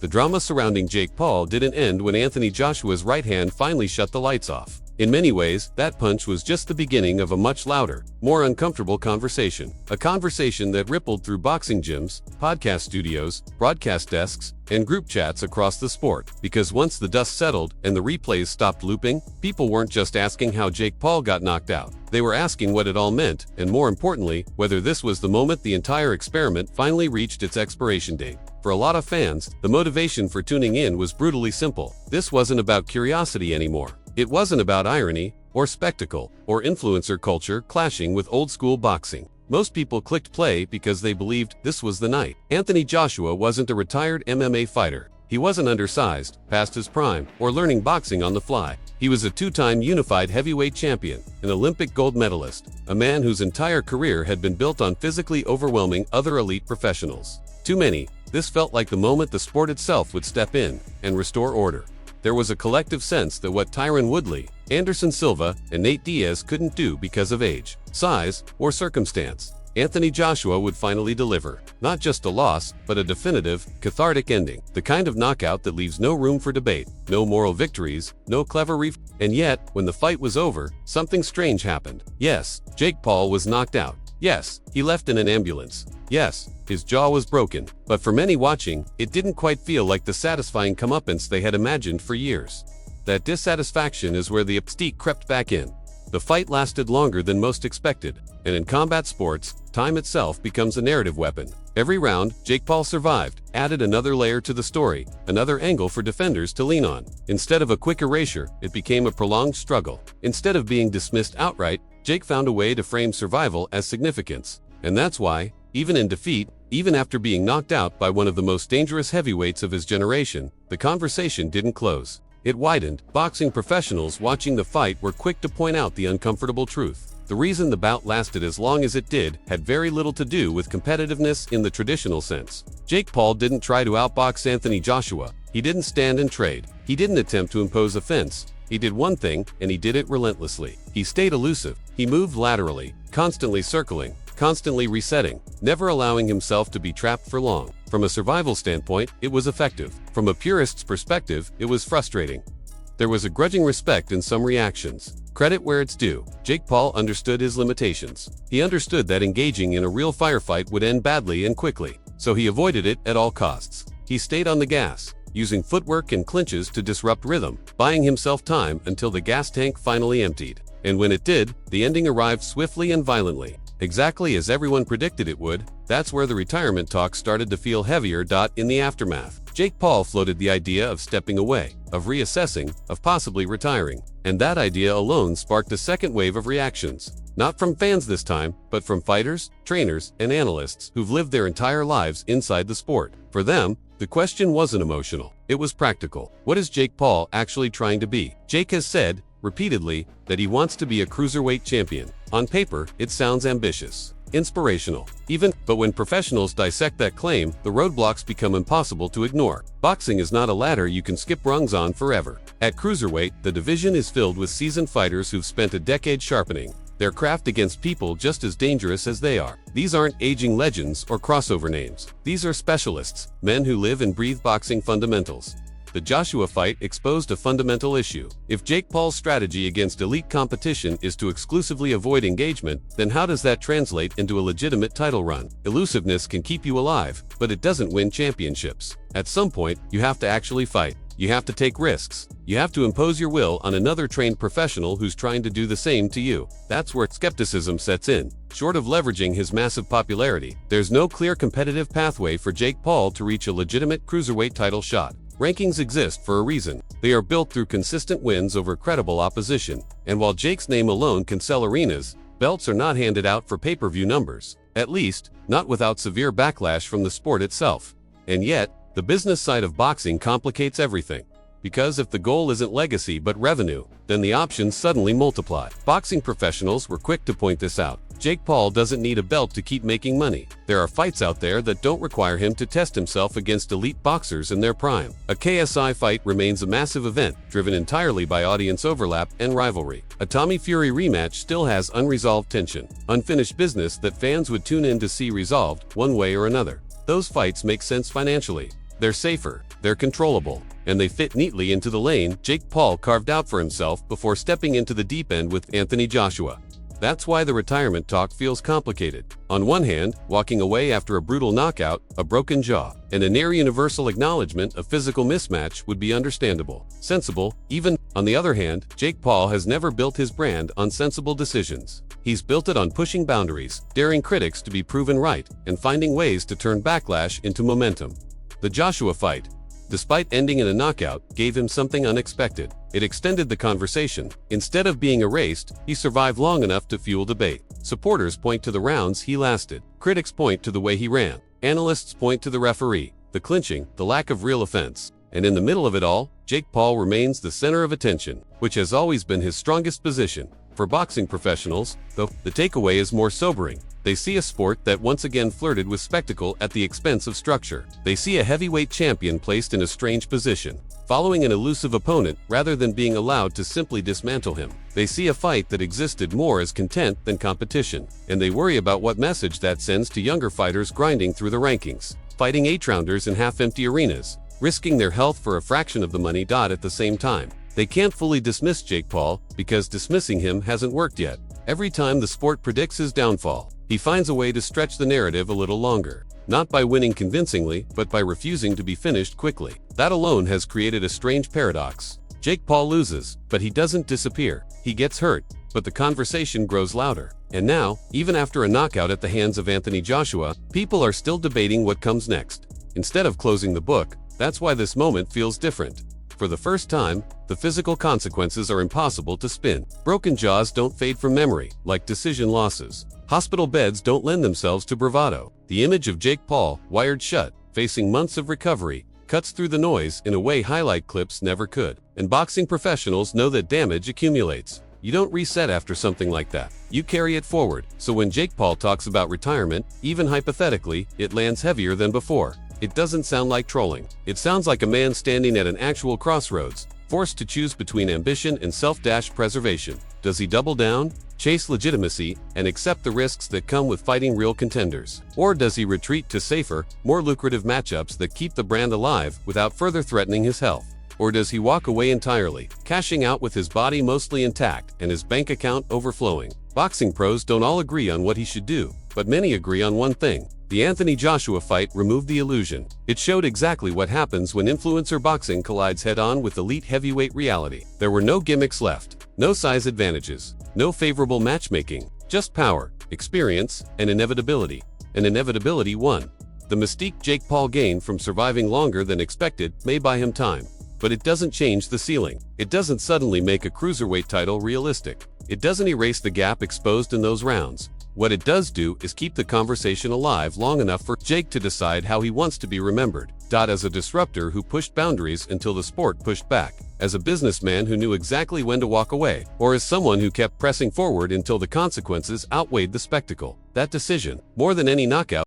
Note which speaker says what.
Speaker 1: The drama surrounding Jake Paul didn't end when Anthony Joshua's right hand finally shut the lights off. In many ways, that punch was just the beginning of a much louder, more uncomfortable conversation. A conversation that rippled through boxing gyms, podcast studios, broadcast desks, and group chats across the sport. Because once the dust settled and the replays stopped looping, people weren't just asking how Jake Paul got knocked out. They were asking what it all meant, and more importantly, whether this was the moment the entire experiment finally reached its expiration date. For a lot of fans, the motivation for tuning in was brutally simple. This wasn't about curiosity anymore. It wasn't about irony, or spectacle, or influencer culture clashing with old-school boxing. Most people clicked play because they believed this was the night. Anthony Joshua wasn't a retired MMA fighter. He wasn't undersized, past his prime, or learning boxing on the fly. He was a two-time unified heavyweight champion, an Olympic gold medalist, a man whose entire career had been built on physically overwhelming other elite professionals. To many, this felt like the moment the sport itself would step in and restore order. There was a collective sense that what Tyron Woodley, Anderson Silva, and Nate Diaz couldn't do because of age, size, or circumstance, Anthony Joshua would finally deliver. Not just a loss, but a definitive, cathartic ending. The kind of knockout that leaves no room for debate, no moral victories, no clever And yet, when the fight was over, something strange happened. Yes, Jake Paul was knocked out. Yes, he left in an ambulance. Yes, his jaw was broken. But for many watching, it didn't quite feel like the satisfying comeuppance they had imagined for years. That dissatisfaction is where the mystique crept back in. The fight lasted longer than most expected, and in combat sports, time itself becomes a narrative weapon. Every round, Jake Paul survived, added another layer to the story, another angle for defenders to lean on. Instead of a quick erasure, it became a prolonged struggle. Instead of being dismissed outright, Jake found a way to frame survival as significance. And that's why, even in defeat, even after being knocked out by one of the most dangerous heavyweights of his generation, the conversation didn't close. It widened. Boxing professionals watching the fight were quick to point out the uncomfortable truth. The reason the bout lasted as long as it did had very little to do with competitiveness in the traditional sense. Jake Paul didn't try to outbox Anthony Joshua. He didn't stand and trade. He didn't attempt to impose a fence. He did one thing, and he did it relentlessly. He stayed elusive. He moved laterally, constantly circling, constantly resetting, never allowing himself to be trapped for long. From a survival standpoint, it was effective. From a purist's perspective, it was frustrating. There was a grudging respect in some reactions. Credit where it's due. Jake Paul understood his limitations. He understood that engaging in a real firefight would end badly and quickly, so he avoided it at all costs. He stayed on the gas, using footwork and clinches to disrupt rhythm, buying himself time until the gas tank finally emptied. And when it did, the ending arrived swiftly and violently. Exactly as everyone predicted it would. That's where the retirement talk started to feel heavier. In the aftermath, Jake Paul floated the idea of stepping away, of reassessing, of possibly retiring. And that idea alone sparked a second wave of reactions. Not from fans this time, but from fighters, trainers, and analysts who've lived their entire lives inside the sport. For them, the question wasn't emotional. It was practical. What is Jake Paul actually trying to be? Jake has said, repeatedly, that he wants to be a cruiserweight champion. On paper, it sounds ambitious, inspirational, but when professionals dissect that claim, the roadblocks become impossible to ignore. Boxing is not a ladder you can skip rungs on forever. At cruiserweight, the division is filled with seasoned fighters who've spent a decade sharpening their craft against people just as dangerous as they are. These aren't aging legends or crossover names. These are specialists, men who live and breathe boxing fundamentals. The Joshua fight exposed a fundamental issue. If Jake Paul's strategy against elite competition is to exclusively avoid engagement, then how does that translate into a legitimate title run? Elusiveness can keep you alive, but it doesn't win championships. At some point, you have to actually fight. You have to take risks. You have to impose your will on another trained professional who's trying to do the same to you. That's where skepticism sets in. Short of leveraging his massive popularity, there's no clear competitive pathway for Jake Paul to reach a legitimate cruiserweight title shot. Rankings exist for a reason. They are built through consistent wins over credible opposition. And while Jake's name alone can sell arenas, belts are not handed out for pay-per-view numbers. At least, not without severe backlash from the sport itself. And yet, the business side of boxing complicates everything. Because if the goal isn't legacy but revenue, then the options suddenly multiply. Boxing professionals were quick to point this out. Jake Paul doesn't need a belt to keep making money. There are fights out there that don't require him to test himself against elite boxers in their prime. A KSI fight remains a massive event, driven entirely by audience overlap and rivalry. A Tommy Fury rematch still has unresolved tension, unfinished business that fans would tune in to see resolved, one way or another. Those fights make sense financially. They're safer, they're controllable, and they fit neatly into the lane Jake Paul carved out for himself before stepping into the deep end with Anthony Joshua. That's why the retirement talk feels complicated. On one hand, walking away after a brutal knockout, a broken jaw, and a near universal acknowledgement of physical mismatch would be understandable, sensible, even. On the other hand, Jake Paul has never built his brand on sensible decisions. He's built it on pushing boundaries, daring critics to be proven right, and finding ways to turn backlash into momentum. The Joshua fight, despite ending in a knockout, gave him something unexpected. It extended the conversation. Instead of being erased, he survived long enough to fuel debate. Supporters point to the rounds he lasted. Critics point to the way he ran. Analysts point to the referee, the clinching, the lack of real offense. And in the middle of it all, Jake Paul remains the center of attention, which has always been his strongest position. For boxing professionals, though, the takeaway is more sobering. They see a sport that once again flirted with spectacle at the expense of structure. They see a heavyweight champion placed in a strange position, following an elusive opponent rather than being allowed to simply dismantle him. They see a fight that existed more as content than competition, and they worry about what message that sends to younger fighters grinding through the rankings, fighting 8-rounders in half-empty arenas, risking their health for a fraction of the money. At the same time, they can't fully dismiss Jake Paul because dismissing him hasn't worked yet. Every time the sport predicts his downfall, he finds a way to stretch the narrative a little longer. Not by winning convincingly, but by refusing to be finished quickly. That alone has created a strange paradox. Jake Paul loses, but he doesn't disappear. He gets hurt, but the conversation grows louder. And now, even after a knockout at the hands of Anthony Joshua, people are still debating what comes next. Instead of closing the book, that's why this moment feels different. For the first time, the physical consequences are impossible to spin. Broken jaws don't fade from memory, like decision losses. Hospital beds don't lend themselves to bravado. The image of Jake Paul, wired shut, facing months of recovery, cuts through the noise in a way highlight clips never could. And boxing professionals know that damage accumulates. You don't reset after something like that. You carry it forward. So when Jake Paul talks about retirement, even hypothetically, it lands heavier than before. It doesn't sound like trolling. It sounds like a man standing at an actual crossroads, forced to choose between ambition and self-preservation. Does he double down, chase legitimacy, and accept the risks that come with fighting real contenders? Or does he retreat to safer, more lucrative matchups that keep the brand alive without further threatening his health? Or does he walk away entirely, cashing out with his body mostly intact and his bank account overflowing? Boxing pros don't all agree on what he should do, but many agree on one thing. The Anthony Joshua fight removed the illusion. It showed exactly what happens when influencer boxing collides head-on with elite heavyweight reality. There were no gimmicks left, no size advantages, no favorable matchmaking, just power, experience, and inevitability. And inevitability won. The mystique Jake Paul gained from surviving longer than expected may buy him time, but it doesn't change the ceiling. It doesn't suddenly make a cruiserweight title realistic. It doesn't erase the gap exposed in those rounds. What it does do is keep the conversation alive long enough for Jake to decide how he wants to be remembered. As a disruptor who pushed boundaries until the sport pushed back. As a businessman who knew exactly when to walk away. Or as someone who kept pressing forward until the consequences outweighed the spectacle. That decision, more than any knockout,